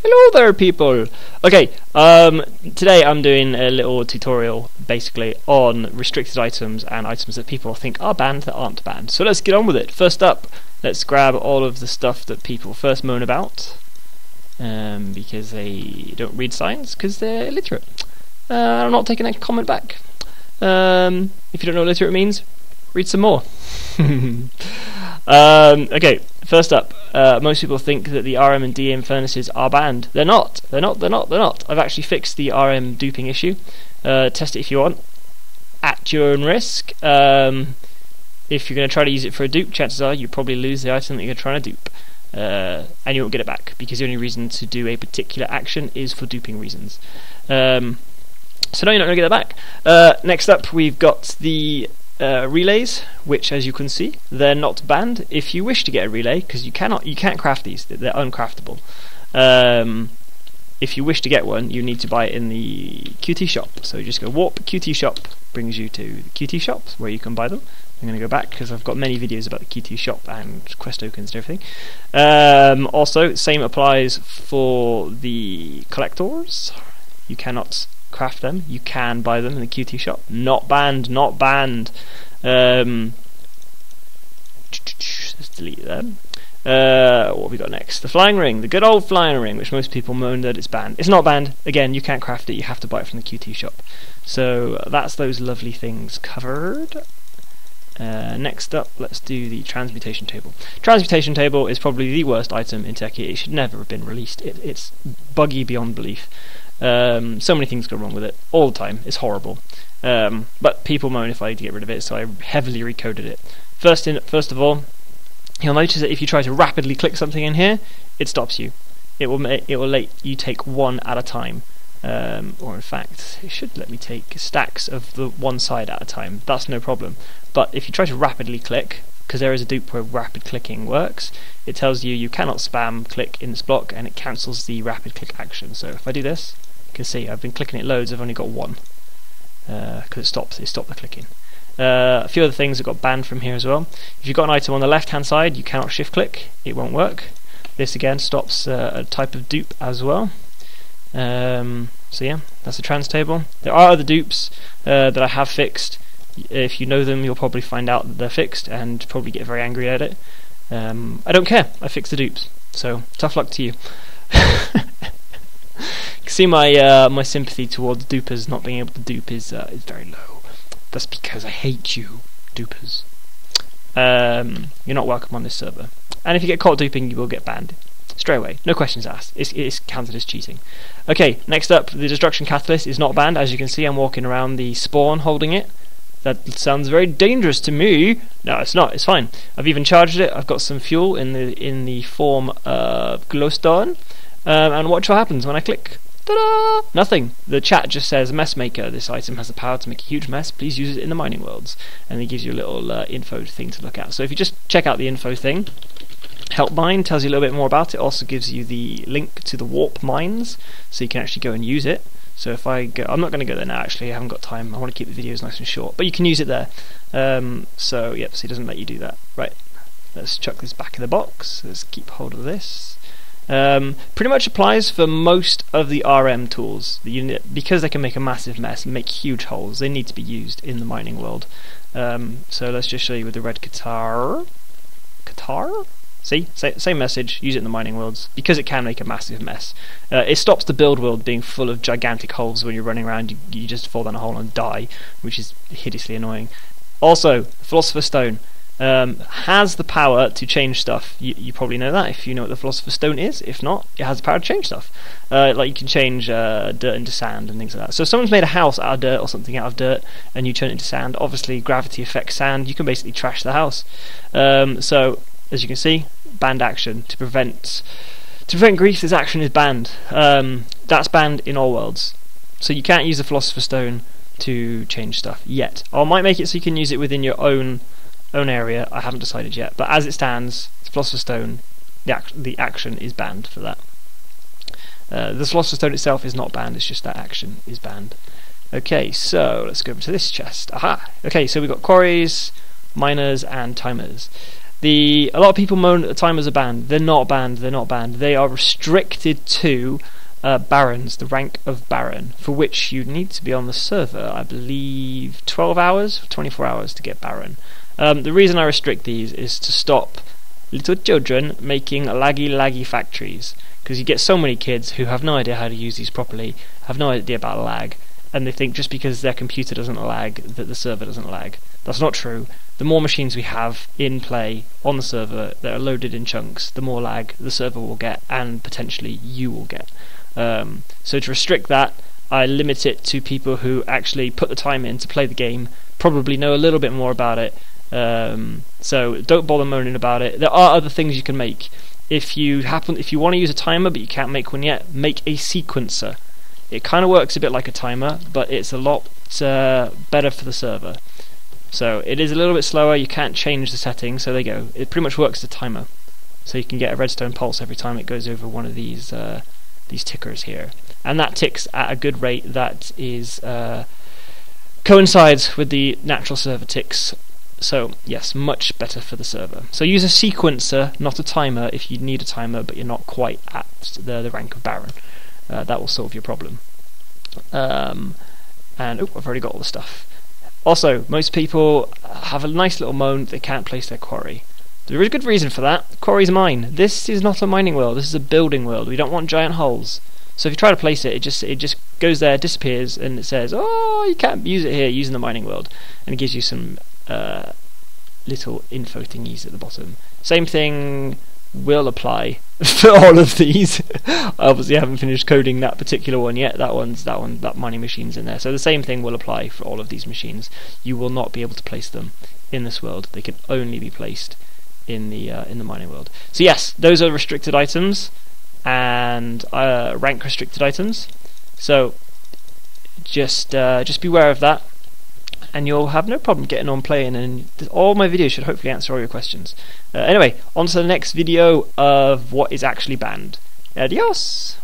Hello there, people. Okay, today I'm doing a little tutorial basically on restricted items and items that people think are banned that aren't banned. So let's get on with it. First up, let's grab all of the stuff that people first moan about because they don't read signs because they're illiterate. I'm not taking that comment back. If you don't know what illiterate means, read some more. Okay, first up, most people think that the RM and DM furnaces are banned. They're not. They're not. I've actually fixed the RM duping issue. Test it if you want, at your own risk. If you're going to try to use it for a dupe, chances are you probably lose the item that you're trying to dupe, and you won't get it back because the only reason to do a particular action is for duping reasons. So no, you're not going to get that back. Next up, we've got the relays, which, as you can see, they're not banned if you wish to get a relay, because you can't craft these; they're uncraftable. If you wish to get one, you need to buy it in the QT shop. So you just go warp QT shop, brings you to the QT shops where you can buy them. I'm going to go back because I've got many videos about the QT shop and quest tokens and everything. Also, same applies for the collectors. You cannot craft them. You can buy them in the QT shop. Not banned. Not banned. Let's delete them. What have we got next? The flying ring, the good old flying ring, which most people moan that it's banned. It's not banned. Again, you can't craft it. You have to buy it from the QT shop. So that's those lovely things covered. Next up, let's do the transmutation table. Transmutation table is probably the worst item in Tekkit. It should never have been released. It's buggy beyond belief. So many things go wrong with it all the time. It's horrible. But people moan if I get rid of it, so I heavily recoded it. First of all, you'll notice that if you try to rapidly click something in here, it stops you. It will let you take one at a time. Or in fact, it should let me take stacks of the one side at a time. That's no problem. But if you try to rapidly click, because there is a dupe where rapid clicking works, it tells you cannot spam click in this block, and it cancels the rapid click action. So if I do this, you can see I've been clicking it loads. I've only got one because it stopped the clicking. A few other things that got banned from here as well. If you've got an item on the left hand side, you cannot shift click. It won't work. This again stops a type of dupe as well. So yeah, that's the trans table. There are other dupes that I have fixed. If you know them, you'll probably find out that they're fixed and probably get very angry at it. I don't care. I fixed the dupes. So tough luck to you. You can see my sympathy towards dupers not being able to dupe is very low. That's because I hate you, dupers. You're not welcome on this server. And if you get caught duping, you will get banned. Straight away, no questions asked. It's counted as cheating. Okay, next up, the destruction catalyst is not banned. As you can see, I'm walking around the spawn holding it. That sounds very dangerous to me. No, it's not. It's fine. I've even charged it. I've got some fuel in the form of glowstone, and watch what happens when I click. Ta-da! Nothing. The chat just says, "Messmaker. This item has the power to make a huge mess. Please use it in the mining worlds." And it gives you a little info thing to look at. So if you just check out the info thing. Help mine tells you a little bit more about it. Also gives you the link to the warp mines, so you can actually go and use it. So if I go, I'm not going to go there now. Actually, I haven't got time. I want to keep the videos nice and short, but you can use it there. So yep, so it doesn't let you do that. Right. Let's chuck this back in the box. Let's keep hold of this. Pretty much applies for most of the RM tools. Because they can make a massive mess and make huge holes, they need to be used in the mining world. So let's just show you with the red guitar. See? Same message, use it in the mining worlds, because it can make a massive mess. It stops the build world being full of gigantic holes when you're running around, you just fall down a hole and die, which is hideously annoying. Also, Philosopher's Stone has the power to change stuff. You probably know that if you know what the Philosopher's Stone is. If not, it has the power to change stuff. Like you can change dirt into sand and things like that. So if someone's made a house out of dirt or something out of dirt and you turn it into sand, obviously gravity affects sand, you can basically trash the house. So as you can see, banned action to prevent grief. This action is banned. That's banned in all worlds. So you can't use the Philosopher's Stone to change stuff yet. I might make it so you can use it within your own area. I haven't decided yet. But as it stands, the Philosopher's Stone, the action is banned for that. The Philosopher's Stone itself is not banned. It's just that action is banned. Okay, so let's go over to this chest. Aha. Okay, so we've got quarries, miners, and timers. A lot of people moan that the timers are banned. They're not banned. They're not banned. They are restricted to Barons, the rank of Baron, for which you need to be on the server, I believe, 12 hours, 24 hours to get Baron. The reason I restrict these is to stop little children making laggy factories, because you get so many kids who have no idea how to use these properly, have no idea about lag, and they think just because their computer doesn't lag that the server doesn't lag. That's not true. The more machines we have in play on the server that are loaded in chunks, the more lag the server will get, and potentially you will get. So to restrict that, I limit it to people who actually put the time in to play the game, probably know a little bit more about it. So don't bother moaning about it. There are other things you can make. If you want to use a timer but you can't make one yet, make a sequencer. It kind of works a bit like a timer, but it's a lot better for the server. So it is a little bit slower, you can't change the settings, so there you go. It pretty much works as a timer. So you can get a redstone pulse every time it goes over one of these tickers here. And that ticks at a good rate that is coincides with the natural server ticks. So yes, much better for the server. So use a sequencer, not a timer, if you need a timer but you're not quite at the rank of Baron. That will solve your problem. And I've already got all the stuff. Also, most people have a nice little moan that they can't place their quarry. There is a good reason for that. Quarry's mine. This is not a mining world, this is a building world. We don't want giant holes. So if you try to place it, it just goes there, disappears, and it says, oh, you can't use it here using the mining world. And it gives you some little info thingies at the bottom. Same thing will apply for all of these. I obviously haven't finished coding that particular one yet. That mining machine's in there. So the same thing will apply for all of these machines. You will not be able to place them in this world. They can only be placed in the mining world. So yes, those are restricted items and rank restricted items. So just beware of that, and you'll have no problem getting on playing, and all my videos should hopefully answer all your questions. Anyway, on to the next video of what is actually banned. Adios!